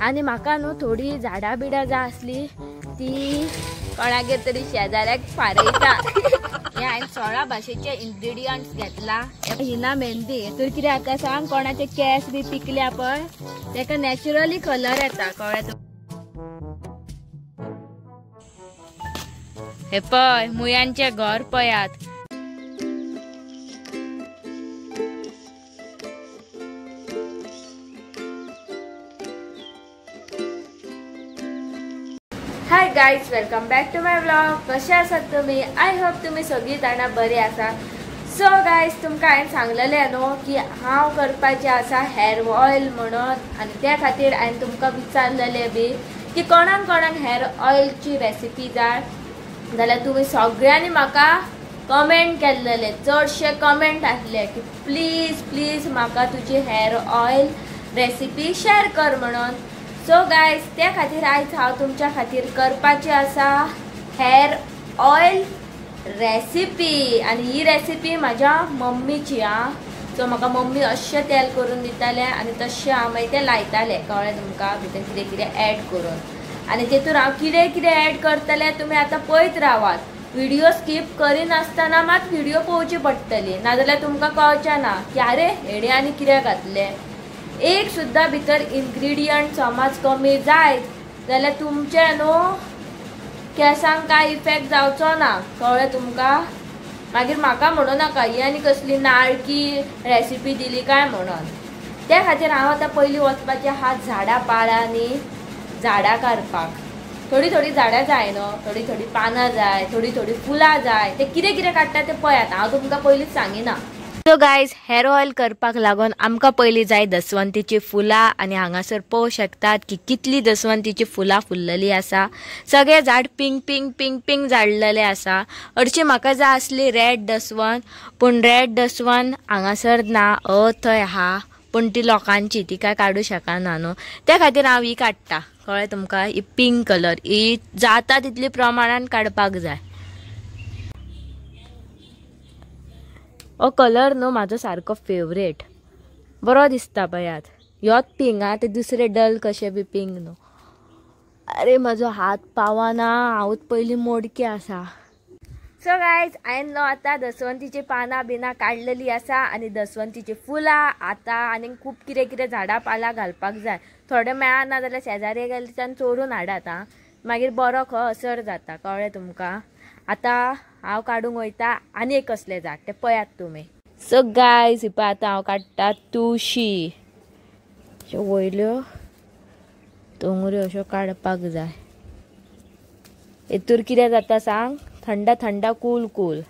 आणि म्हाका न्हू थोडी झाडां बिडां जाय आसली ती कोणागेर तरी शेजाऱ्याक फारयता। हे हांवें 16 भाशेचे इन्ग्रेडियंट्स घेतला। हिना मेहंदी तर कितें जाता सांग, कोणाचे केस बी पिकल्या पळय तेका नॅचरली कलर येता कळ्ळें। हे पळय मुयांचे घर पळयात। Hi guys, welcome back to my vlog. कशे आसात तुम्ही? आय होप तुम्ही सगळी जाणा बरे आसा। सो गाइज, तुमकां हांवें सांगलेलें न्हू की हांव करपाचें आसा हेअर ऑयल म्हणून, आनी त्या खातीर हांवें तुमकां विचारलेलें बी की कोणाक हेअर ऑयलची रेसिपी जाय जाल्यार तुम्ही सगळ्यांनी म्हाका कमेंट केल्लेले, चडशे कमेंट आसले की प्लीज प्लीज म्हाका तुजी हेअर ऑयल रेसिपी शेअर कर म्हणून। सो गाइज, त्या खातीर आयज हांव तुमच्या खातीर करपाची आसा हेअर ऑयल रेसिपी, आनी ही रेसिपी म्हाज्या मम्मीची हा। सो म्हाका मम्मी अशें तेल करून दिताले आनी तशें हांव मागीर तें लायतालें कळ्ळें तुमकां, भितर कितें कितें ऍड करून। आनी तेतून हांव कितें कितें ऍड करतलें तुमी आतां पळयत रावात। व्हिडिओ स्किप करिनासतना मात व्हिडिओ पळोवची पडटली, नाजाल्यार तुमकां कळचें ना की आरे हेणे आनी कितें घातलें। एक सुद्धा भितर इन्ग्रेडियंट समज कमी जायत जाल्यार तुमचे न्हू केसांक काय इफेक्ट जावचो ना कळ्ळें तुमकां। मागीर म्हाका म्हणू नाका ही आनी कसली नाळकी रेसिपी दिली काय म्हणून। त्या खातीर हांव आतां पयलीं वचपाचें आहा झाडां पाळांनी झाडां काडपाक। थोडी थोडी झाडां जाय न्हू, थोडी थोडी पानां जाय, थोडी थोडी फुलां जाय, ते कितें कितें काडटा तें पळयात, हांव तुमकां पयलींच सांगिना। सो गाइज, हेअर ऑयल करपाक लागून आमकां पयलीं जाय दसवंतीची फुलां, आनी हांगासर पळोवं शकतात की कितली दसवंतीची फुलां फुल्लली आसा। सगळे झाड पिंक पिंक पिंक पिंक जाल्लेले आसा। हरशी म्हाका जाय आसली रेड दसवंत, पूण रेड दसवंत हांगासर ना, थंय आहा पूण ती लोकांची, ती काय काडूं शकना न्हू। त्या खातीर हांव ही काडटा कळ्ळें तुमकां, ही पिंक कलर ही जाता तितली प्रमाणान काडपाक जाय। हो कलर न्हू म्हाजो सारको फेवरेट, बरो दिसता पळयात। ह्योच पिंक हा, ते दुसरे डल कशे बी पिंक न्हू। अरे म्हाजो हात पावना, हांवूच पयलीं मोडके आसा। सो गाइज, हांवें न्हू आतां दसवंतीची पानां बिनां काडलेली आसा आनी दसवंतीची फुलां आतां आनी खूब कितें कितें झाडां पाला घालपाक जाय। थोडे मेळना जाल्यार शेजारी गेल्याच्यान चोरून हाडात आं, मागीर बरो खंय असर जाता कळ्ळें तुमकां। आतां हांव काडूंक वयता आनी एक कसलें झाड तें पळयात तुमी। सो गाइज, हिपा आतां हांव काडटा तुळशी, अश्यो वयल्यो दोंगऱ्यो अश्यो काडपाक जाय। हेतूर कितें जाता सांग, थंड थंड कूल कूल।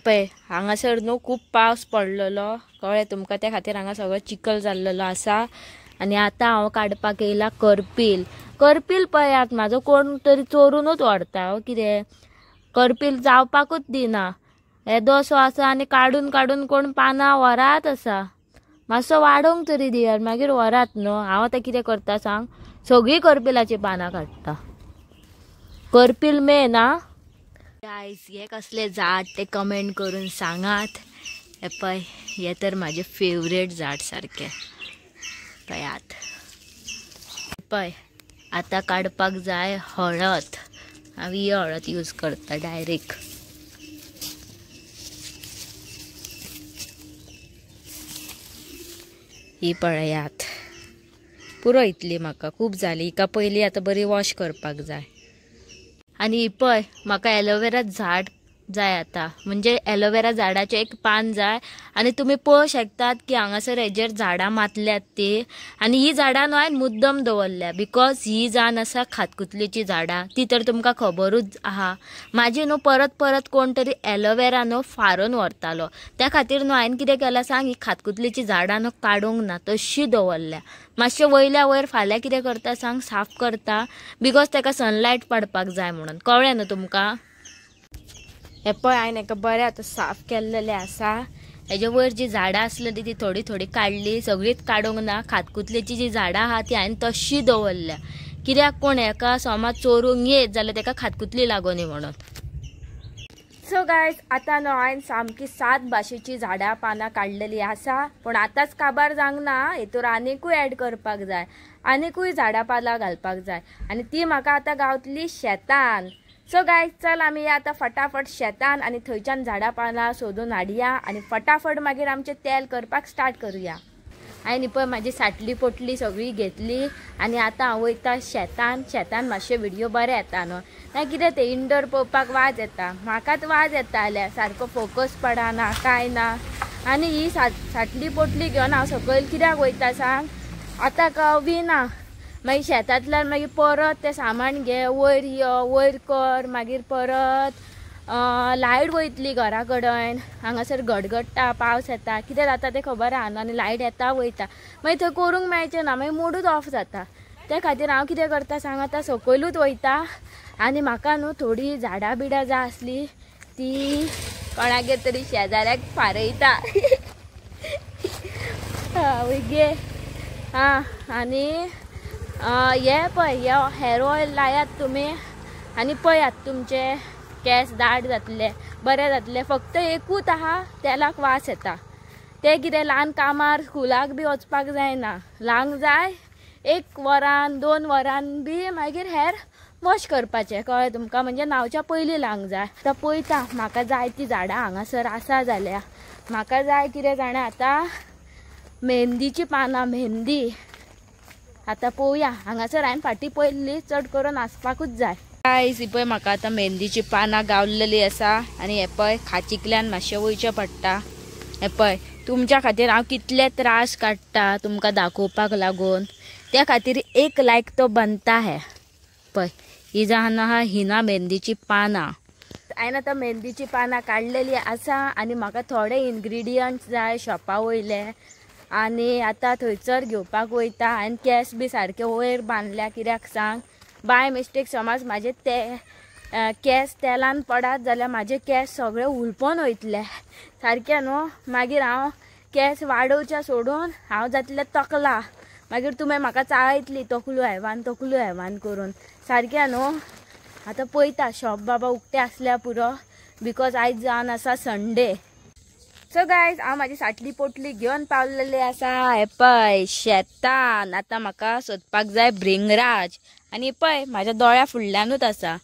पळय हांगासर न्हू खूब पावस पडलेलो कळ्ळें तुमकां, त्या खातीर हांगा सगळो चिकल जाल्लेलो आसा। आनी आतां हांव काडपाक येयला करपील। करपील पळयात म्हाजो कोण तरी चोरूनच व्हरता, कितें करपील जावपाकूच दिना। हे दोसो आसा आनी काडून काडून कोण पानां व्हरात आसा। मातसो वाडोवंक तरी दियात, मागीर व्हरात न्हू। हांव आतां कितें करता सांग, सगळी करपिलाची पानां काडटा। करपील मेन हा। गाइस, हे कसले झाड ते कमेंट करून सांगात। हे पळय, हे तर म्हाजे फेवरेट झाड सारखे पळयात। पळय आतां काडपाक जाय हळद। हांव ही हळद यूज करता डायरेक्ट। ही पळयात, पुरो इतली म्हाका खूब जाली। हिका पयलीं आतां बरी वॉश करपाक जाय। आनी ही पळय म्हाका एलोवेरा झाड जाय आतां, म्हणजे एलोवेरा झाडाचे एक पान जाय। आनी तुमी पळोवं शकतात की हांगासर हेजेर झाडां मातल्यात ती, आनी ही झाडां न्हू हांवें मुद्दम दवरल्या बिकॉज ही जावन आसा खातकुतलेची झाडां, ती तर तुमकां खबरूच आहा। म्हाजी न्हू परत परत कोण तरी एलोवेरा न्हू फारून व्हरतालो, त्या खातीर न्हू हांवें कितें केलां सांग, ही खातकुतलेची झाडां न्हू काडूंक ना, तशी दवरल्या। मातशें वयल्या वयर फाल्यां कितें करता सांग, साफ करता बिकॉज ताका सनलायट पडपाक जाय म्हणून, कळ्ळें न्हू तुमकां। हे पळय हांवें हेका बरें आतां साफ केल्लेलें आसा। हेजे वयर जी झाडां आसलेली ती थोडी थोडी काडली, सगळीच काडूंक ना। खातकुतलेची जी झाडां आहा ती हांवें तशी दवरल्या, कित्याक कोण हेका समज चोरूंक येत जाल्यार तेका खातकुतली लागोनी म्हणून। सो गायज आता न्हू हांवें सामकी 7 भाशेची झाडां पानां काडलेली आसा, पण आतांच काबार जावंक ना, हेतूर आनीकूय ऍड करपाक जाय, आनीकूय झाडां पालां घालपाक जाय आनी ती म्हाका आतां गावतली शेतान। सो गायज चल आमी आता फटाफट शेतान आनी थंयच्यान झाडां पालां सोदून हाडया आनी फटाफट मागीर आमचें तेल करपाक स्टार्ट करूया। हांवें पळय म्हाजी साटली पोटली सगळी घेतली आनी आतां हांव वयता शेतान मातशे व्हिडिओ बरे येता न्हू, ना कितें ते इंडोर पळोवपाक वाज येता, म्हाकाच वाज येता जाल्यार सारको फोकस पडना काय ना। आनी ही साटली पोटली घेवन हांव सकयल कित्याक वयता सांग, आतां कवी ना, मागीर शेतांतल्यान मागीर परत तें सामान घे, वयर यो वयर कर, मागीर परत लायट वयतली घरा कडेन, हांगासर गडगडटा, पावस येता, कितें जाता तें खबर आहा न्हू, आनी लायट येता वयता, मागीर थंय करूंक मेळचें ना, मागीर मूडूच ऑफ जाता। त्या खातीर हांव कितें करता सांग, आतां सकयलूच वयता आनी म्हाका न्हू थोडी झाडां बिडां जाय आसली ती कोणागेर तरी शेजाऱ्याक फारयता गे आनी हे पळय हे हेअर ऑयल लायात तुमी आनी पळयात तुमचे केस दाट जातले, बरे जातले। फक्त एकूच आहा तेलाक वास येता, ते कितें ल्हान कामार स्कुलाक बी वचपाक जायना, लांक जाय 1 वरान 2 वरान बी मागीर हेअर वॉश करपाचें, कळ्ळें तुमकां, म्हणजे न्हांवच्या पयलीं लांक जाय। आतां पळयता म्हाका जाय ती झाडां हांगासर आसा जाल्यार, म्हाका जाय कितें जाणा आतां मेहंदीची पानां, मेहंदी आतां पळोवया, हांगासर हांवें फाटीं पयली चड करून आसपाकूच जाय। गायज ही पळय म्हाका आतां मेहंदीची पानां गावलेली आसा आनी हे पळय खाचींतल्यान मातशें वयचें पडटा। हे पळय तुमच्या खातीर हांव कितले त्रास काडटा तुमकां दाखोवपाक लागून, त्या खातीर एक लायक तो बनता है। पळय ही जावन आहा हिना मेहंदीची पानां, हांवें आतां मेहंदीची पानां काडलेली आसा आनी म्हाका थोडे इन्ग्रेडियंट्स जाय शॉपा वयले आनी आतां थंयसर घेवपाक वयता। हांवें केस बी सारके वयर बांदल्या, कित्याक सांग, बाय मिस्टेक समज म्हाजे ते केस तेलान पडत जाल्यार म्हाजे केस सगळे उलपन वयतले सारकें न्हू, मागीर हांव केस वाडोवचे सोडून हांव जातलें तकला, मागीर तुमी म्हाका चाळयतली तकलू हेवान करून, सारकें न्हू। आतां पळयता शॉप बाबा उक्ते आसल्या पुरो, बिकॉज आयज जावन आसा संडे। सो गायज हांव म्हाजी साटली पोटली घेवन पावलेली आसा हे पळय शेतान। आतां म्हाका सोदपाक जाय भृंगराज आनी पळय म्हाज्या दोळ्या फुडल्यानूच आसा,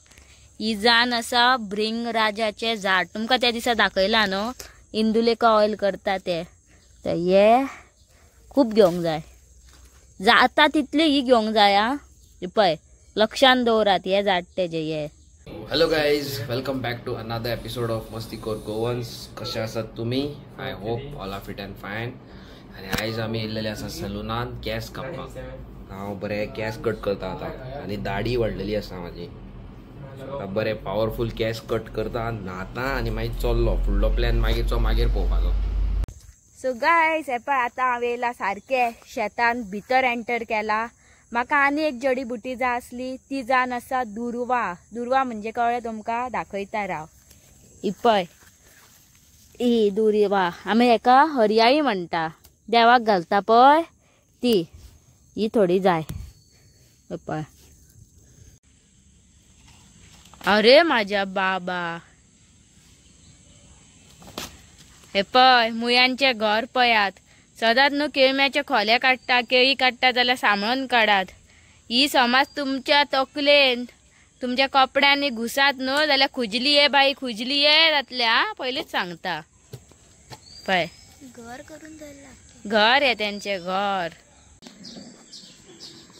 ही जावन आसा भृंगराजाचें झाड, तुमकां त्या दिसा दाखयला न्हू इंदुलेखा ऑयल करता ते हे खूब घेवंक जाय, जाता तितली ही घेवंक जाय आं, पळय लक्षान दवरात हे झाड तेजे हे। Hello guys, welcome back to another episode of मस्तीखोर गोवन्स। कशे आसात तुमी? I hope all are fit and fine. आनी आयज आमी येयल्लेले आसा सलूनान केस कापपाक। हांव बरे केस कट करता आतां आनी दाढी वाडलेली आसा म्हाजी, आतां बरे पावरफुल केस कट करता, न्हाता आनी मागीर चल्लो फुडलो प्लॅन मागीर पळोवपाचो। सो गायज हे पळय आतां हांव येयला सारके शेतान भितर एंटर केला। म्हाका आनी एक जडी बुटी जाय आसली, ती जावन आसा दुर्वा म्हणजे कळ्ळें तुमकां, दाखयता राव। ही पळय ही दुर्वा, आमी हेका हरयाळी म्हणटा, देवाक घालता पळय ती, ही थोडी जाय पळय। अरे म्हाज्या बाबा, हे पळय मुयांचे घर पळयात, सदांच न्हू केळम्याचे खोले काडटा, केळी काडटा जाल्यार सांबाळून काडात। ही समज तुमच्या तकलेन तुमच्या कपड्यांनी घुसात न्हू जाल्यार खुजली ये बाई, खुजली ये जातल्या, पयलीच सांगता। पळय घर करून घर आहे त्यांचे घर।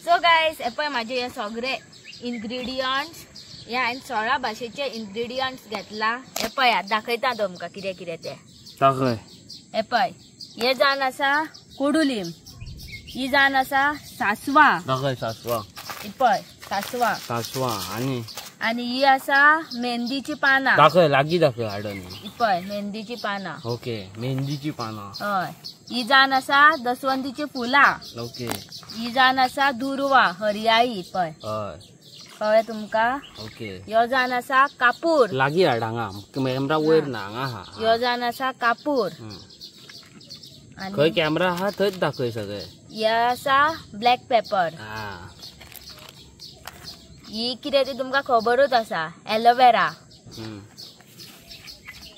सो गायज हे पळय म्हाजे हे सगळे इन्ग्रेडियंट्स, हे हांवें 16 भाशेचे इन्ग्रेडियंट्स घेतला। हे पळयात दाखयता तुमकां कितें कितें ते दाखय। हे पळय हे जावन आसा कोडुलीम, ही जावन आसा सासवा, दाखय सासवा, ही पळय सासवा आनी ही आसा मेहंदीची पानां, दाखय लागी दाखय हाडून, ही पळय मेहंदीची पानां, ओके मेहंदीची पानां, हय। ही जावन आसा दसवंतीची फुलां, ओके। ही जावन आसा दुर्वा हरयाळी, पळय हय कळ्ळें तुमकां, ओके। ह्यो जावन आसा कापूर, लागी हाड हांगा कॅमेरा वयर ना, हांगा हा, ह्यो जावन आसा कापूर, खंय कॅमेरा आहा थंयच दाखय सगळे। हे आसा ब्लॅक पेपर, ही कितें ती तुमकां खबरूच आसा, एलोवेरा,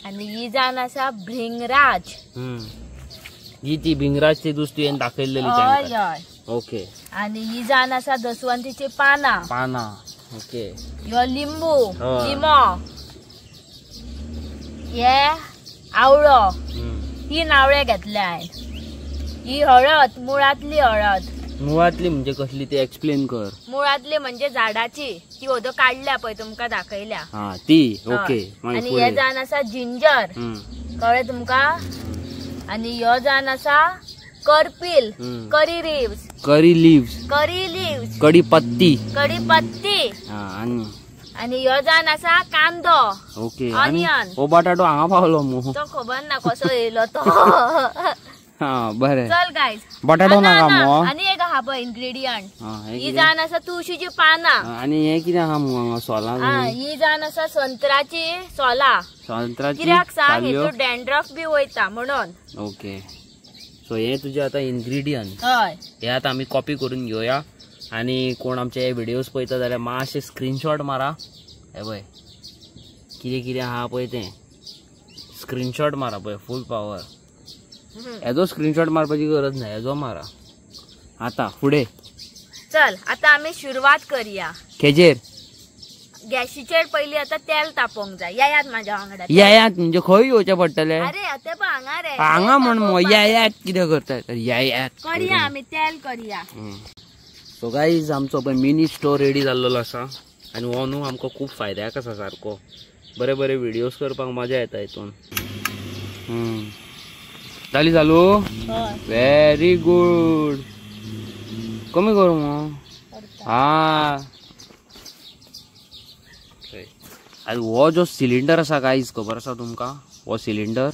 आणि ही जाण आसा भृंगराज. ही ती भिंगराजची दुसरी येऊन दाखयलेली. हय हय. ओके. आणि ही जाण आसा दसवंतीची पाना. ओके. ह्यो लिंबू लिमो. हे आवळो. ही नावळे घेतल्या हांवें. ही हळद मुळातली हळद. मुळातली म्हणजे कसली ते एक्सप्लेन कर. मुळातली म्हणजे झाडाची ती ओदो काढल्या पळय तुमका दाखयल्या. ती. ओके. आणि हे जाण आसा जिंजर. कळ्ळें तुमका. आणि ह्यो जाण आसा करपील. करी लिव्स. कढीपत्ती. आणि ह्यो जाण आसा कांदो. ओके. ऑनियन. ओ बटाटो हांगा पावलो मु. तो खबर ना कसो येयलो तो. बरे. चल गाईज. बटाटो नाका मु. आणि एक हा पळय इन्ग्रेडियंट. ही जाण आसा तुळशीची पानां. आणि हे कितें आहा मु सोलां. ही जाण आसा संत्राची सोलां. कित्याक सांग हेतून डॅन्ड्रफ बी वयता म्हणून. ओके. सो हे तुझे आता इन्ग्रेडियंट. हय. हे आता आम्ही कॉपी करून घेऊया. आणि कोण आमचे व्हिडिओज पळयता जाल्यार मातशे स्क्रीनशॉट मारा. हे पळय कितें कितें आहा पळय तें स्क्रीनशॉट मारा पळय फुल पावर. हेजो स्क्रीनशॉट मारपाची गरज नाही. हेजो मारा. आता फुडें चल आता आम्ही सुरुवात करूया. खेजेर गॅसीचेर पयली आता तेल तापोवंक जाय. यात माझ्या वांगडा. यात म्हणजे खंय येवचें पडटलें. अरे आता पळय हांगा रे. हांगा म्हण मो यात कितें करता. यात करूया आम्ही तेल करूया. सो गाईज आमचो पळय मिनी स्टोर रेडी जाल्लो आसा. आनी हो न्हू आमकां खूब फायद्याक आसा सारको. बरे बरे व्हिडिओज करपाक मजा येता हितून. जाली चालू. Very good. कमी करूं मग. आनी हो जो सिलिंडर आसा गाईज खबर आसा तुमकां. हो सिलिंडर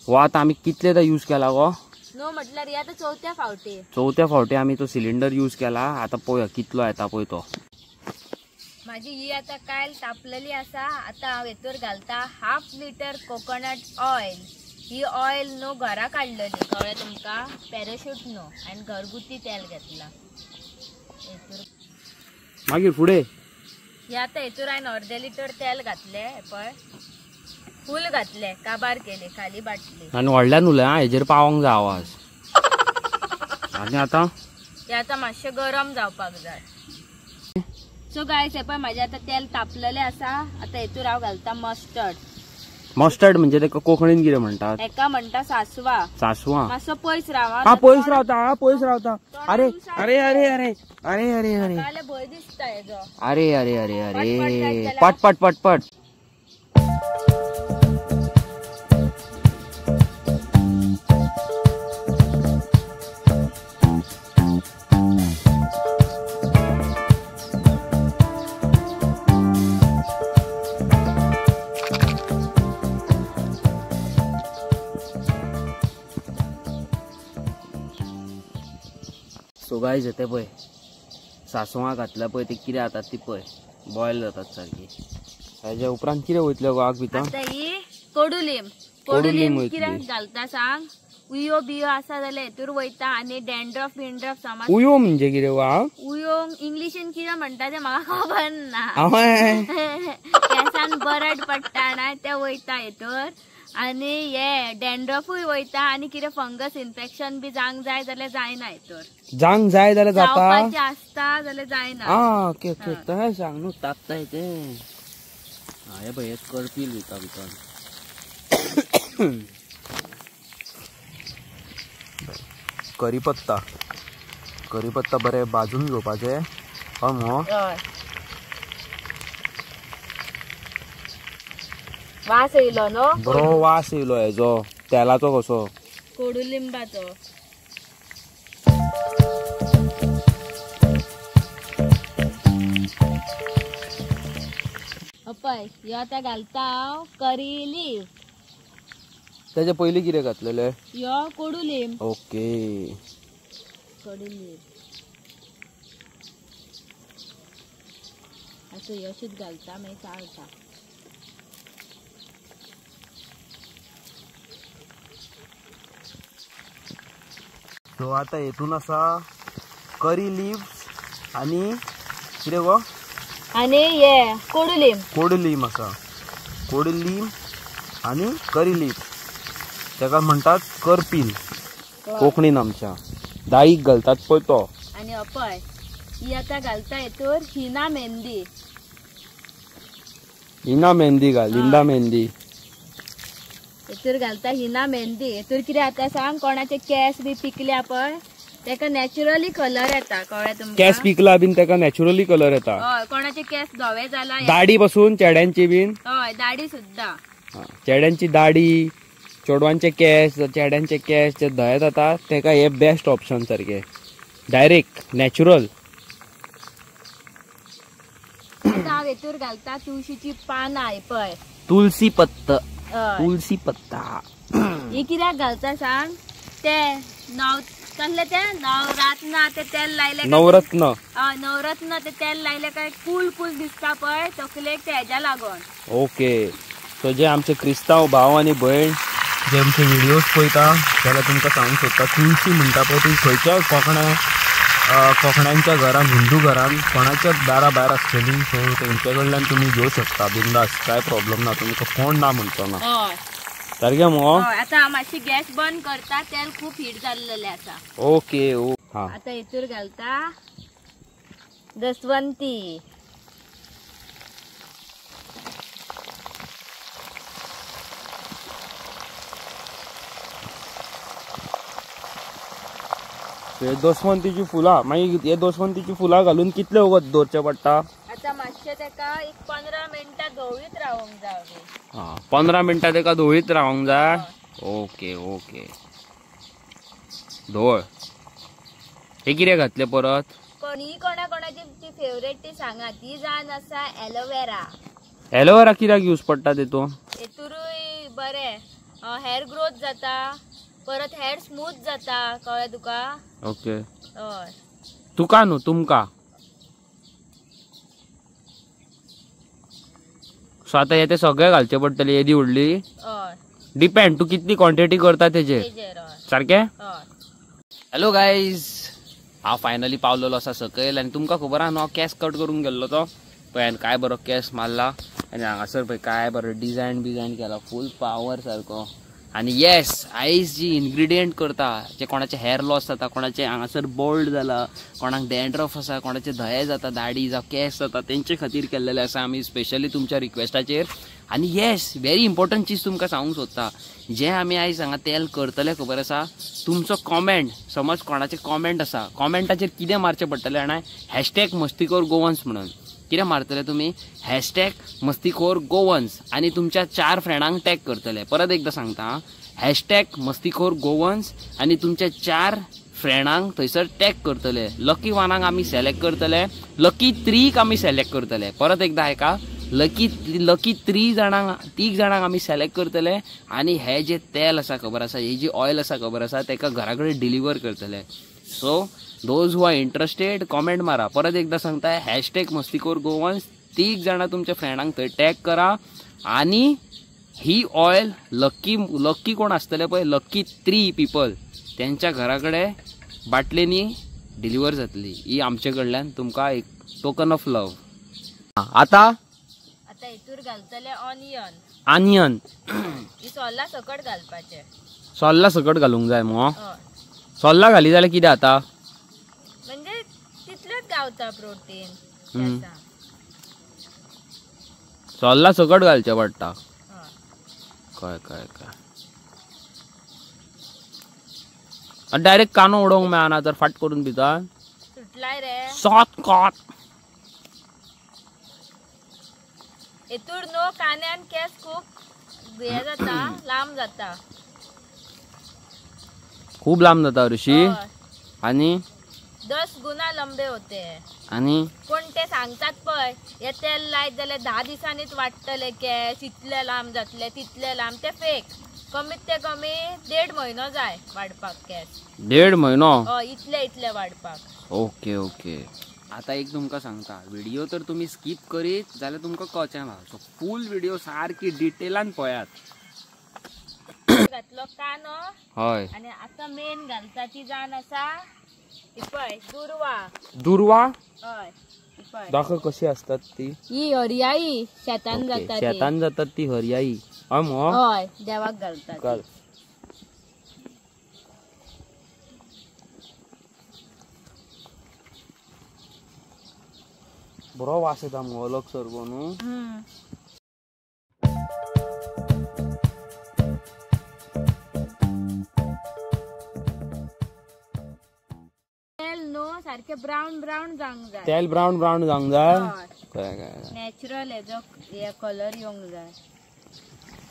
हो आतां आमी कितलेदा यूज केला गो. नो म्हटल्यार हे आता चौथ्या फावटी आमी तो सिलिंडर यूज केला. आता पळोवया कितलो येता पळय तो. माझी ही आता कायल तापलेली आसा. आता हांव हेतूर घालता 1/2 लिटर कोकोनट ऑयल. ही ऑयल न्हू घरा काडलेली. कळ्ळें तुमका. पॅराशूट न्हू. आनी घरगुती तेल घेतला. मागीर फुडें हे आता हेतूर हांवें 1/2 लिटर तेल घातले. पळय फूल घातले. काबार केले खाली बाटली. आनी व्हडल्यान उलय हेजेर पावोंक जाय आवाज. आनी आतां हे आता मातशें गरम जावपाक जाय. सो गायस हे पळय म्हाजे आता तेल तापलेले आसा. आता हेतूर हांव घालता मस्टर्ड म्हणजे तेका कोंकणीन कितें म्हणटात. एका म्हणटा सासवां. मातसो पयस रावा. पयस रावता. अरे अरे अरे अरे अरे अरे अरे भंय दिसता हेजो. अरे अरे अरे अरे पट. सो गायज येते पळय सासवां घातल्या पळय ते कितें जातात ती पळय बॉयल जातात सारकी. हेच्या उपरांत कितें वयतले गो आग भितर. आता ही कडुलिंब कितें घालता सांग. उयो बियो आसा जाल्यार हेतूर वयता. आनी डॅन्ड्रफ समज. उयो म्हणजे कितें गो. उयो इंग्लिशीन कितें म्हणटा ते म्हाका खबर ना. केंसान बरड पडटा ना ते वयता हेतूर. आनी हे डॅन्ड्रफूय वयता. आनी कितें फंगस इन्फेक्शन बी जावंक जाय जाल्यार जायना हेतूर. जावंक जाय जाल्यार जाता. आसता जाल्यार जायना. ओके ओके तशें सांग न्हू तापता तें. हे पळय हे करपील भितर. करीपत्ता बरे भाजून घेवपाचे. वास येयलो न्हू. बरो वास येयलो हेजो तेलाचो कसो. कडुलिंबाचो. पळय ह्यो आतां घालता हांव करी लीव. तेजे पयलीं कितें घातलेले. ह्यो कडुलिंब. ओके. कडुलिंब असो ह्यो शीत घालता मागीर चाळटा. सो आता हेतून आसा करी लिव्स आणि कितें गो. आणि हे कडुलिंब आसा. कडुलिंब आणि करी लीफ त्याका म्हणतात करपील कोकणीन आमच्या दाईक घालतात पळय तो. आणि अपय ही आता घालता येतोर हिना मेहंदी. हिना मेहंदी घाल लिंदा मेहंदी येतूर घालता हिना मेहंदी. येतूर कितें आता सांग कोणाचे केस बी पिकल्या पळय तेका नॅचरली कलर येता कळ्ळें तुमकां. केस पिकला बीन तेका नॅचरली कलर येता. हय कोणाचे केस धवे जाला दाढी पासून चेड्यांची बीन. हय दाढी सुद्धा. चेड्यांची दाढी चोडवांचे केस चेड्यांचे केस जे धवे जाता तेका हे बेस्ट ऑप्शन सारखे डायरेक्ट नॅचरल. आता येतूर घालता तुळशीची पानां पळय तुलसी पत्ता. तुलसी पत्ता ही कित्याक घालता सांग ते कसले ते नवरत्न ते तेल लायले नवरत्न. नवरत्न ते तेल लायले काय कूल कूल दिसता पळय तकलेक ते हेज्या लागून. ओके सो जे आमचे क्रिस्तांव भाव आणि भयण जे आमचे व्हिडिओज पळयता जाल्यार तुमकां सांगूंक सोदता तुळशी म्हणटा पळय ती खंयच्याय कोकण्यांच्या घरान हिंदू घरान कोणाच्याच दारा भायर आसतली. सो तेंचे कडल्यान तुमी घेवं शकता बिंदास काय प्रॉब्लेम ना तुमकां कोण ना म्हणतो ना. सारकें मगो. आता मातशी गॅस बंद करता तेल खूप हीट जाल्लेले आसा. ओके आता हेतूर घालता दसवंती. दसवंतीची फुलां मागीर हे दसवंतीची फुलां घालून कितले वगत दवरचे पडटा. आता मातशे तेका एक 15 मिनिटां धवळीत रावंक जाय. 15 मिनिटां तेका धवळीत रावंक जाय. Okay okay धवळ. हे कितें घातले परत. कोणी कोणाची फेवरेट ती सांगा. ती जावन आसा एलोवेरा. एलोवेरा कित्याक यूज पडटा तेतून. हेतूरूय बरें हेअर ग्रोथ जाता परत हेअर स्मूथ जाता कळ्ळें तुका. ओके हय तुका न्हू तुमका. सो आता हे ते सगळे घालचे पडटले येदी व्हडली. डिपेंड तू कितली क्वांटिटी करता तेजेर सारखे. हॅलो गायज हांव फायनली पावलेलो आसा सकयल आनी तुमकां खबर आहा न्हू केस कट करून गेल्लो तो पळय हांवें काय बरो केस मारला आनी हांगासर पळय काय बरो डिजायन केला फूल पावर सारको. आणि येस आयज जी इन्ग्रेडियंट करता जे कोणाचे हेअर लॉस जाता कोणाचे हांगासर बोल्ड जाला कोणाक डॅन्ड्रफ आसा कोणाचे धये जाता दाढी जावं केस जाता तेंचे खातीर केल्लेले आसा आमी स्पेशली तुमच्या रिक्वेस्टाचेर. आनी येस व्हेरी इम्पॉर्टंट चीज तुमकां सांगूंक सोदता जे आमी आयज हांगा तेल करतले खबर आसा तुमचो कॉमेंट समज कोणाचे कॉमेंट आसा कॉमेंटाचेर कितें मारचें पडटलें जाणा #मस्तीखोर गोवन्स म्हणून कितें मारतले तुमी #मस्तीखोर गोवन्स आनी तुमच्या 4 फ्रेंडांक टॅग करतले. परत एकदा सांगता #मस्तीखोर गोवन्स आनी तुमच्या 4 फ्रेंडांक थंयसर टॅग करतले. लकी वानाक आमी सिलेक्ट करतले लकी 3क आमी सिलेक्ट करतले. परत एकदा आयका लकी 3 जाणांक आमी सिलेक्ट करतले आनी हे जे तेल आसा खबर आसा ही जी ऑयल आसा खबर आसा तेका घरा कडेन डिलिव्हर करतले. So those who are interested comment मारा. परत एकदा सांगता #मस्तीखोर गोवन्स 3 जाणां तुमच्या फ्रेंडांक थंय टॅग करा आनी ही ऑयल लकी कोण आसतले पळय लकी 3 पीपल त्यांच्या घरा कडेन बाटलेनी डिलिव्हर जातली. ही आमचे कडल्यान तुमकां एक टोकन ऑफ लव. आता हेतूर घालतले ऑनियन सोल्ला सकट घालपाचे. सोल्ला सकट घालूंक जाय मगो. सोल्ला घाली जाल्यार कितें जाता म्हणजे तितलेच गावता प्रोटीन. सोल्ला सकट घालचे पडटा. काय डायरेक्ट कानो उडोवंक मेळना तर फाट करून दिता सुटलाय रे. सॉत कॉट हेतूर नो कान्यान केस खूप हे जाता लांब जाता. खूप लांब जाता ऋषी आणि 10 गुना लंबे होते. आणि कोण ते सांगतात पळय हे तेल लायत जाल्यार 10 दिसांनीच वाडटले केस इतले लांब जातले तितले लांब ते फेक. कमीत ते कमी 1.5 महिनो जाय वाडपाक केस. 1.5 महिनो इतले वाडपाक. Okay okay. आता एक तुमकां सांगता व्हिडिओ तर तुम्ही स्किप करीत जाल्यार तुमकां कळचेना. सो फूल व्हिडिओ सारकी डिटेलान पळयात. घातलो कानो हय आनी आता मेन घालता ती जाण आसा पळय दुर्वा. हय दाखव कशी असतात ती. ही हरयाळी शेतान जातात ती हरयाळी. हय मगो हय देवाक घालतात. घाल. बरो वास येता मगो अलग सरगो न्हू. तेल न्हू सारखे ब्राऊन ब्राऊन जावंक जाय. तेल ब्राऊन ब्राऊन जावंक जाय. हय. नॅचरल हेजो हे कलर येवंक जाय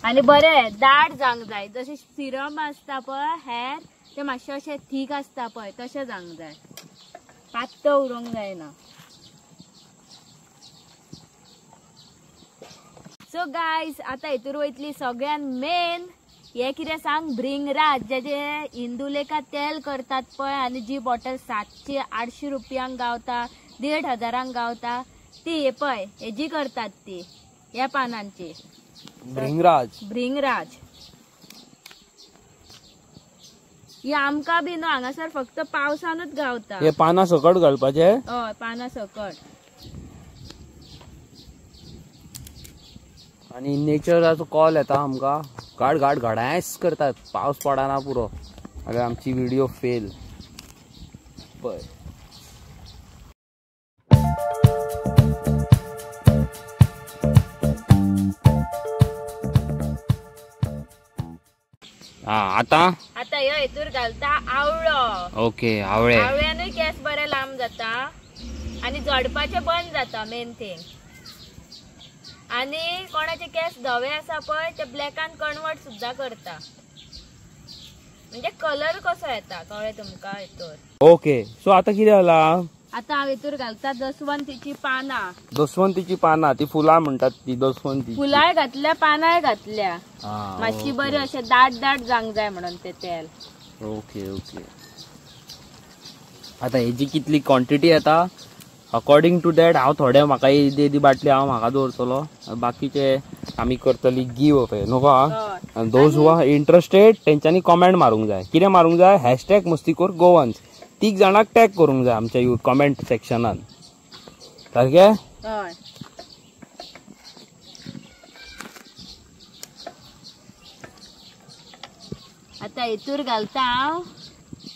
आनी बरें दाट जावंक जाय. जशें सिरम आसता पळय हेर ते मातशें अशें थीक आसता पळय तशें जावंक जाय. पातळ उरोंक जायना. सो गायज आता हेतूर वयतली सगळ्यान मेन हे कितें सांग भृंगराज जेजे इंदुलेखा तेल करतात पळय आनी जी बॉटल 700-800 रुपयांक गावता 1500 गावता ती हे पळय हेजी करतात ती ह्या पानांची भृंगराज. ही आमकां बी न्हू हांगासर फक्त पावसानूच गावता. हे पानां सकट घालपाचे. हय पानां सकट. आणि नेचराचो कॉल येता आमकां घाट घाट घडायस करतात पावस पडना पुरो अरे आमची व्हिडिओ फेल पळय. आता ह्यो हेतूर घालता आवळो. ओके आवळे. आवळ्यानूय केस बरे लांब जाता आणि झडपाचे बंद जाता मेन थिंग. आणि कोणाचे केस धवे आसा पळय ते ब्लॅकान कन्वर्ट सुद्धा करता म्हणजे कलर कसो येता कळ्ळें तुमका हेतूर. ओके सो आता कितें जाला आता हांव हेतूर घालता दसवंतीची पानां. दसवंतीची पानां ती फुलां म्हणटात ती दसवंती. फुलाय घातल्या पानांय घातल्या मातशी बरी अशें दाट दाट जावंक जाय म्हणून ते तेल. Okay okay. आता हेजी कितली क्वॉन्टिटी येता अकॉर्डिंग टू दॅट हांव थोडे म्हाका दी बाटली हांव म्हाका दवरतलो बाकीचे आमी करतली गिव अवे नको. आनी दोज हू आर इंटरेस्टेड तेंच्यांनी कॉमेंट मारूंक जाय. कितें मारूंक जाय #मस्तीखोर गोवन्स 3 जाणांक टॅग करूंक जाय आमच्या कॉमेंट सेक्शनान सारकें. हय. आता हेतूर घालता हांव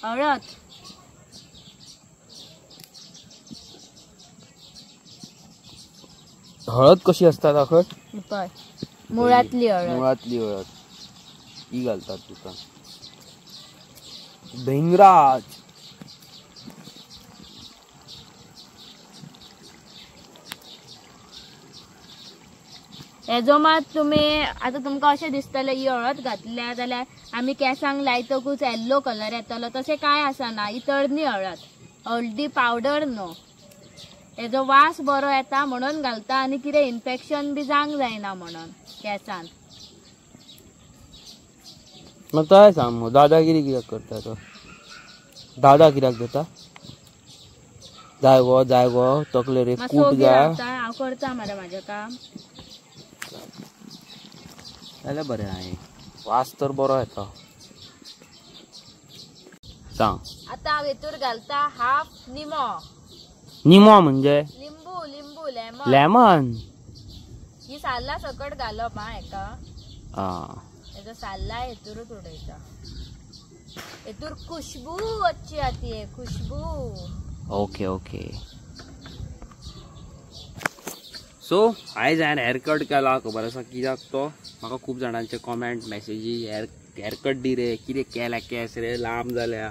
हळद. हळद कशी असता दाखय. मुळातली हळद. मुळातली हळद ही घालतात तुका. भृंगराज. हेजो मात तुम्ही आता तुमका अशें दिसतले ही हळद घातल्या जाल्यार आमी केसांक लायतकूच येल्लो कलर येतलो तशें काय आसना. ही तळणी हळद हळदी पावडर न्हू. हेजो वास बरो येता म्हणून घालता आनी कितें इन्फेक्शन बी जावंक जायना म्हणून केसान. मग काय सांग मग दादागिरी कित्याक करता तो. दादा कित्याक देता जाय गो तकले रे कूट जाय. हांव करता मरे म्हाजें काम जाल्यार बरें हाय वास तर बरो येता. सांग. आता हांव हेतूर घालता हाफ निमो. निमो म्हणजे लिंबू लेमन. लेमन. ही साल्ला सकट घालप हा हेका. हेजो साल्ला हेतूरच उडयता. हेतूर खुशबू अच्छी आती है खुशबू. Okay okay. सो आयज हांवें हेअरकट केला खबर आसा कित्याक तो म्हाका खूब जाणांचे कॉमेंट मेसेजी हेअरकट दी रे कितें केल्या केस रे लांब जाल्या.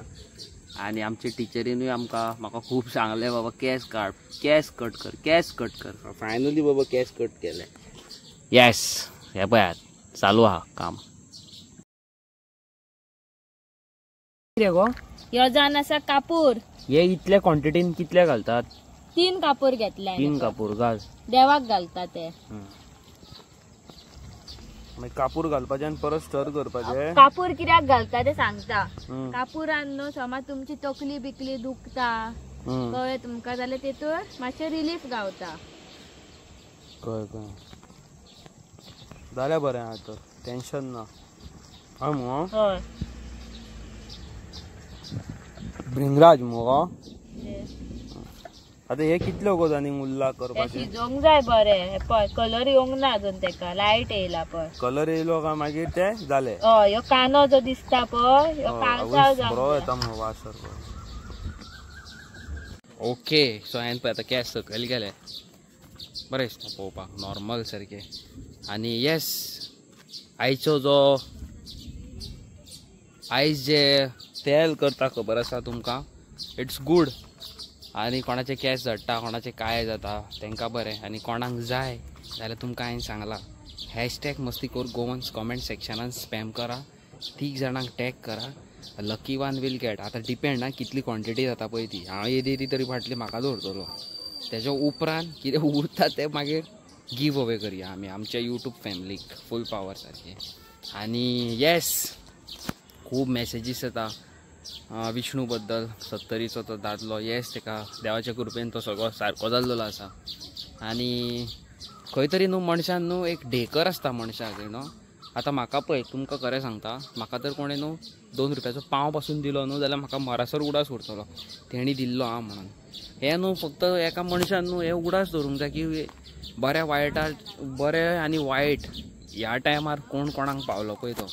आनी आमचे टिचरीनूय म्हाका खूब सांगले बाबा केस कट कर. फायनली बाबा केस कट केले. येस हे पळयात चालू आहा काम. कितें गो ह्यो जावन आसा कापूर. हे इतल्या क्वॉन्टिटीन कितले घालतात. 3 कापूर घेतले. 3 कापूर घाल. देवाक घालता ते. कापूर घालपाचे आनी परत स्टर करपाचे. कापूर कित्याक घालता ते सांगता. कापुरान न्हू समज तुमची तकली बिकली दुखता कळ्ळें तुमका जाल्यार तेतूर मातशें रिलीफ गावता. कळ्ळें जाल्यार बरें आता टेन्शन ना. हय मुगो. हय. भृंगराज मुगो. आता हे कितले गोजांनी उरला करपाचे शिजोंक जाय बरे पळय कलर येवंक ना अजून तेका लायट येयला पळय कलर येयलो का मागीर ते जाले हय ह्यो कानो जो दिसता पळय ह्यो काळजाव बरो येता मग वास ओके सो हांवें पळय आतां केस सकयल गेले बरें दिसता पळोवपाक नॉर्मल सारके आनी येस आयचो जो आयज जे तेल करता खबर आसा तुमकां इट्स गूड आनी कोणाचे केस झडटा कोणाचे काय जाता तांकां बरें आनी कोणाक जाय जाल्यार तुमकां हांवें सांगलां हॅशटॅग मस्तीखोर गोवन्स कॉमेंट सेक्शनान स्पॅम करा 3 जाणांक टॅग करा लकी वन वील गेट आतां डिपेंड ना कितली क्वॉन्टिटी जाता पळय ती हांव येदी तरी फाटली म्हाका दवरतलो तेज्या उपरांत कितें उरता तें मागीर गीव अवे करया आमी आमच्या यूट्यूब फॅमिलीक फूल पावर सारके आनी येस खूब मेसेजीस येता विष्णू बद्दल 70रीचो तो दादलो येस तेका देवाच्या कृपेन तो सगळो सारको जाल्लो आसा आनी खंय तरी न्हू मनशान न्हू एक ढेकर आसता मनशाक न्हू आतां म्हाका पळय तुमकां खरें सांगता म्हाका तर कोणें न्हू 2 रुपयाचो पाव पासून दिलो न्हू जाल्यार म्हाका मरासर उडास उरतलो तेणी दिल्लो आं म्हणून हे न्हू फक्त एका मनशान न्हू हे उडास धरूंक जाय की बऱ्या वायटाक बरें आनी वायट ह्या टायमार कोण कोणाक पावलो पळय तो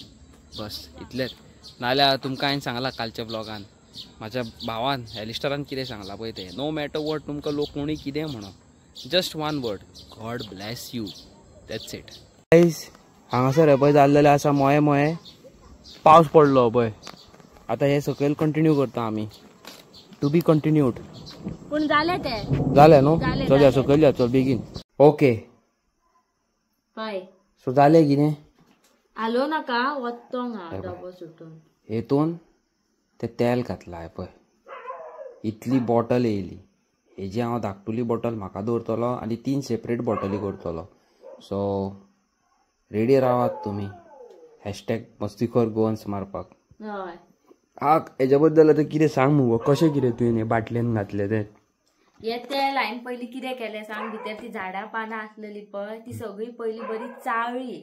बस इतलेंच नाल्यार तुमकां हांवें सांगलां कालच्या ब्लॉगान म्हाज्या भावान एलिस्टरान कितें सांगलां पळय तें नो मॅटर वॉट तुमकां लोक कोणी कितें म्हणो just one word God bless you that's it guys हांगासर हे पळय जाल्लेलें आसा मोये मोये पावस पडलो पळय आतां हे सकयल कंटिन्यू करता आमी टू बी कंटिन्यूड पूण जालें तें जालें न्हू चल सकयल या चल बेगीन ओके पळय सो जालें कितें आलो नाका वत्तोंग हांव डबो सुटून हेतून ते तेल घातलां पळय इतली बॉटल येयली हेजी हांव धाकटुली बॉटल म्हाका दवरतलो आनी 3 सेपरेट बॉटली करतलो सो रेडी रावात तुमी हॅशटॅग मस्तीखोर गोवन्स मारपाक हय हेच्या बद्दल आतां कितें सांग मुगो कशें कितें तुवें हे बाटलेन घातलें तें हे तेल हांवें पयलीं कितें केलें सांग भितर ती झाडां पानां आसलेली पळय ती सगळी पयलीं बरी चाळ्ळी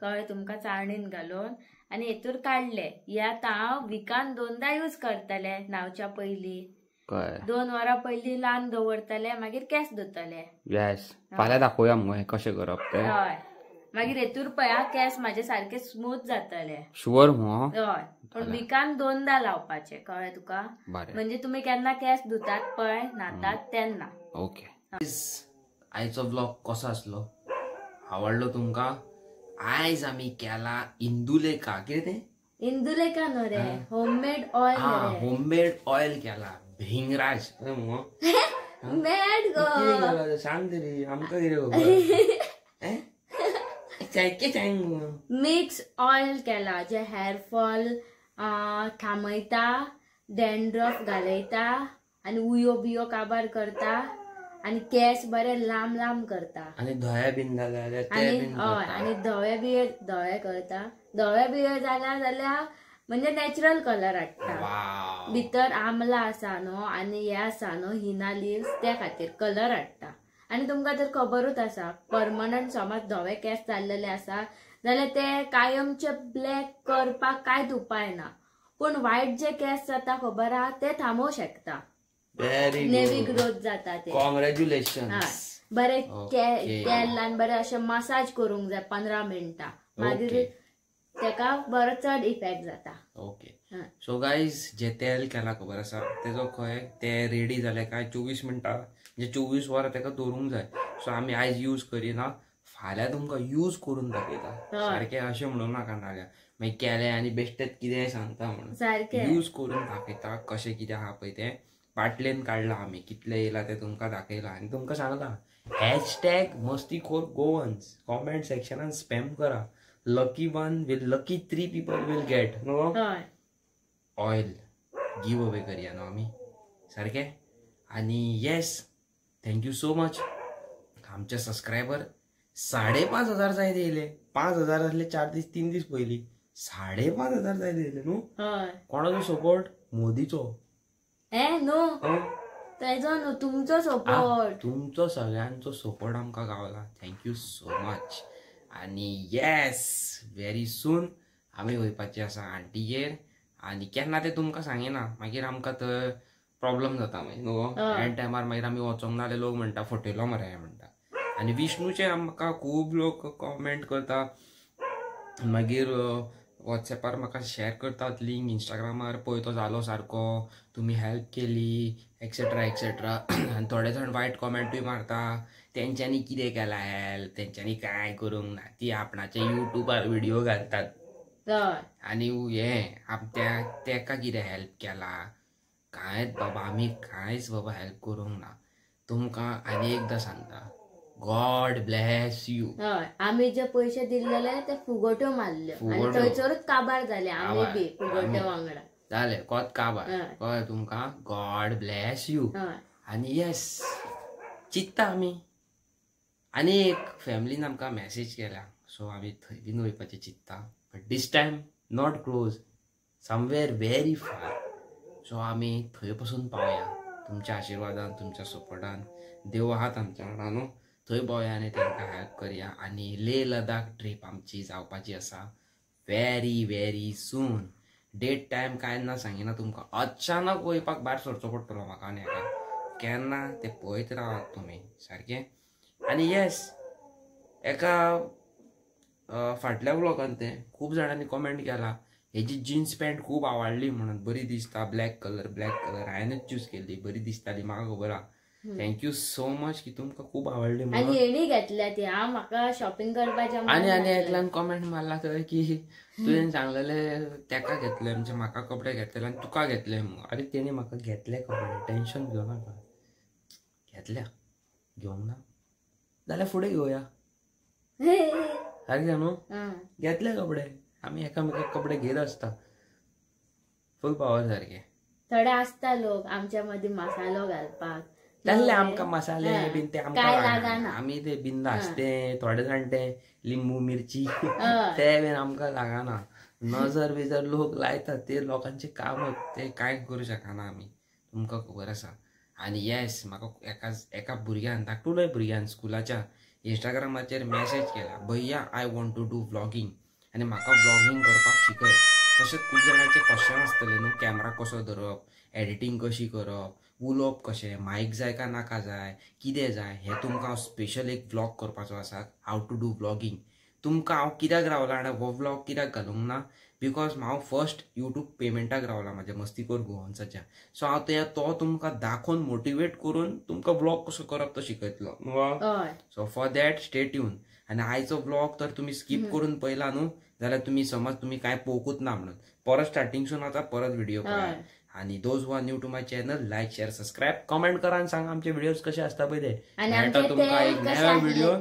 कळ्ळें तुमकां चाळणीन घालून आनी हेतूर काडले हे आतां हांव विकान 2दा यूज करतले न्हांवच्या पयलीं 2 वरां पयलीं ल्हान दवरतले मागीर केंस धुतले येस फाल्यां दाखोवया मुगो हें कशें करप तें हय मागीर हेतूर पळय केंस म्हाजे सारके स्मूथ जातले शुअर मुगो हय पण विकान 2दा लावपाचे कळ्ळें तुका म्हणजे तुमी केन्ना केंस धुतात पळय न्हातात तेन्ना ओके आयचो ब्लॉग कसो आसलो आवडलो तुमकां आयज आमी केला इंदुलेखा कितें तें इंदुलेखा न्हू रे होममेड ऑयल होममेड ऑयल केला भिंगराज मुगो मेड गो सांग तरी आमकां कितें खबर मिक्स ऑयल केला जे हेअर फॉल थांबयता डॅन्ड्रफ घालयता आनी उयो बियो काबार करता आनी केस बरे लांब लांब करता आनी धवे बीन जाल्यार हय आनी धवे करता धवे बिये जाल्यार म्हणजे नॅचरल कलर हाडटा भितर आमला आसा न्हू आनी हे आसा न्हू हिना लिव्स त्या खातीर कलर हाडटा आनी तुमकां तर खबरूच आसा परमनंट समज धवे केस जाल्लेले आसा जाल्यार ते कायमचे ब्लॅक करपाक कांयच उपाय ना पूण व्हायट जे केस जाता खबर आहा ते थांबोवंक शकता नेवी ग्रोथ जाता ते कॉंग्रॅच्युलेशन बरे तेल लावन बरे अशें मसाज करूंक जाय 15 मिनटां मागीर तेका बरो चड इफेक्ट जाता ओके सो गायज जे तेल केला खबर आसा तेजो खंय ते रेडी जाले काय 24 मिनटां म्हणजे 24 वरां तेका दवरूंक जाय सो आमी आयज यूज करिना फाल्यां तुमकां यूज करून दाखयता सारकें अशें म्हणूं नाका नाल्यार मागीर केलें आनी बेश्टेच कितेंय सांगता म्हणून यूज करून दाखयता कशें कितें आहा पळय तें बाटलेन काडलां आमी कितलें येयलां तें तुमकां दाखयलां आनी तुमकां सांगलां हॅशटॅग मस्तीखोर गोवन्स कॉमेंट सेक्शनान स्पॅम करा lucky 3 people will get no oil giveaway करया न्हू आमी सारकें आनी येस थँक्यू सो मच आमचे सबस्क्रायबर 5,500 जाय येयले 5,000 आसले 4 दीस 3 दीस पयलीं 5,500 जाय येयले न्हू कोणाचो सपोर्ट मोदीचो न्हू तेजो न्हू तुमचो सपोर्ट तुमचो सगळ्यांचो सपोर्ट आमकां गावला थँक्यू सो मच आनी येस व्हेरी सून आमी वयपाची आसा आंटीगेर आनी केन्ना ते तुमकां सांगिना मागीर आमकां थंय प्रॉब्लेम जाता मागीर न्हू एंड टायमार मागीर आमी वचोंक ना जाल्यार लोक म्हणटा फटयलो मरे म्हणटा. आनी विष्णूचे म्हाका खूब लोक कॉमेंट करता, मागीर वॉट्सॅपार म्हाका शेअर करतात लिंक, इंस्टाग्रामार पळय तो जालो सारको, तुमी हेल्प केली एक्सेट्रा एक्सेट्रा. आनी थोडे जाण वायट कॉमेंटूय मारता, तेंच्यांनी कितें केला हेल्प, तेंच्यांनी कांय करूंक ना, ती आपणाचे युट्यूबार व्हिडिओ घालतात आनी तेका कितें हेल्प केला, कांयच बाबा आमी कांयच बाबा हेल्प करूंक ना. तुमकां आनी एकदां सांगता, गॉड ब्लेस यू. आमी जे पयशे दिल्ले ते फुगोट्यो मारल्यो आनी थंयसरूच काबार जाले आमी बी फुगोट्या वांगडा जाले कोत काबार. कळ्ळें तुमकां, गॉड ब्लेस यू. आनी येस चित्ता आमी आनी एक फॅमिलीन आमकां मॅसेज केल्या, सो आमी थंय बीन वयपाचें चित्ता, but this time not close, somewhere very far. So आमी थंय पासून पावया तुमच्या आशिर्वादान, तुमच्या सपोर्टान. देव आहात आमच्या वांगडा न्हू, थंय भोंवया आनी तांकां हेल्प करया. आनी लेह लदाख ट्रीप आमची जावपाची आसा very very soon. Date time कांय ना सांगिना तुमकां, अचानक वयपाक भायर सरचो पडटलो म्हाका आनी हेका, केन्ना ते पळयत रावात तुमी सारकें. आनी येस, एका फाटल्या व्लॉगान ते खूब जाणांनी कॉमेंट केला हेजी जीन्स पॅन्ट खूब आवडली म्हणून, बरी दिसता, ब्लॅक कलर हांवेंच चूज केल्ली, बरी दिसताली म्हाका खबर आहा. थँक्यू सो मच की तुमकां खूब आवडली म्हणून. आनी हेणी घेतल्या ती म्हाका शॉपिंग करपाचें. आनी एकल्यान कॉमेंट मारला थंय की तुवें सांगलेले तेका घेतले, म्हणजे म्हाका कपडे घेतले आनी तुका घेतले. अरे तेणी म्हाका घेतले कपडे, टेन्शन घेवनाका, घेतल्या घेवंक ना जाल्यार फुडें घेवया सारकें न्हू. घेतले कपडे, आमी एकामेकाक कपडे घेत आसता, फूल पावर सारके. थोडे आसता लोक आमच्या मदीं मसालो घालपाक, जाल्ले आमकां मसाले बीन ते आमकां, आमी ते बिंदास ते थोडे जाण ते लिंबू मिरची ते बीन आमकां लागना. नजर बिजर लोक लायतात ते लोकांचे काम, ते कांय करूं शकना आमी, तुमकां खबर आसा. आनी येस, म्हाका एका भुरग्यान, धाकटुलोय भुरग्यान स्कुलाच्या इंस्टाग्रामाचेर मॅसेज केला, भैया I want to do vlogging, आनी म्हाका व्लॉगिंग करपाक शिकय. तशेंच खूब जाणांचे क्वेश्चन आसतले न्हू, कॅमेरा कसो धरप, एडिटींग कशी करप, उलोवप कशें, मायक जाय काय नाका जाय, कितें जाय, हें तुमकां हांव स्पेशल एक व्लॉग करपाचो आसा, हाव टू डू व्लॉगिंग. तुमकां हांव कित्याक रावला आनी हो व्लॉग कित्याक घालूंक ना, बिकॉज हांव फर्स्ट युट्यूब पेमेंटाक रावला म्हाज्या मस्तीखोर गोवन्साच्या. सो हांव तो तुमकां दाखोवन मोटिवेट करून तुमकां व्लॉग कसो करप तो शिकयतलो न्हू. So for that stay tune. आनी आयचो व्लॉग तर तुमी स्कीप करून पळयला न्हू जाल्यार तुमी समज तुमी कांय पळोवंकूच ना म्हणून परत स्टार्टिंगसून आतां परत व्हिडिओ पळया. आणि those who are new to my channel, like share subscribe comment करा आणि सांगा आमचे व्हिडिओज कसे असतात पळय ते. मेळटा तुमकां एक नव्या व्हिडिओ,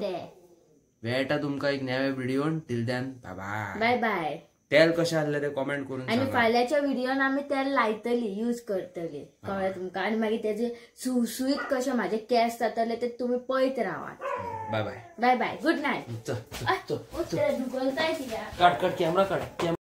मेळटा तुमकां एक नव्या व्हिडिओन. Till then bye bye bye. तेल कशें आसलें ते कमेंट करून आणि फाल्याच्या व्हिडिओन आमी तेल लायतली, यूज करतली, कळ्ळें तुमकां. आणि मागीर तेजे सुसुईत कशे म्हाजे केस जातले ते तुमी पळयत रावात. Bye bye bye bye. Good night. काट कॅमेरा काट.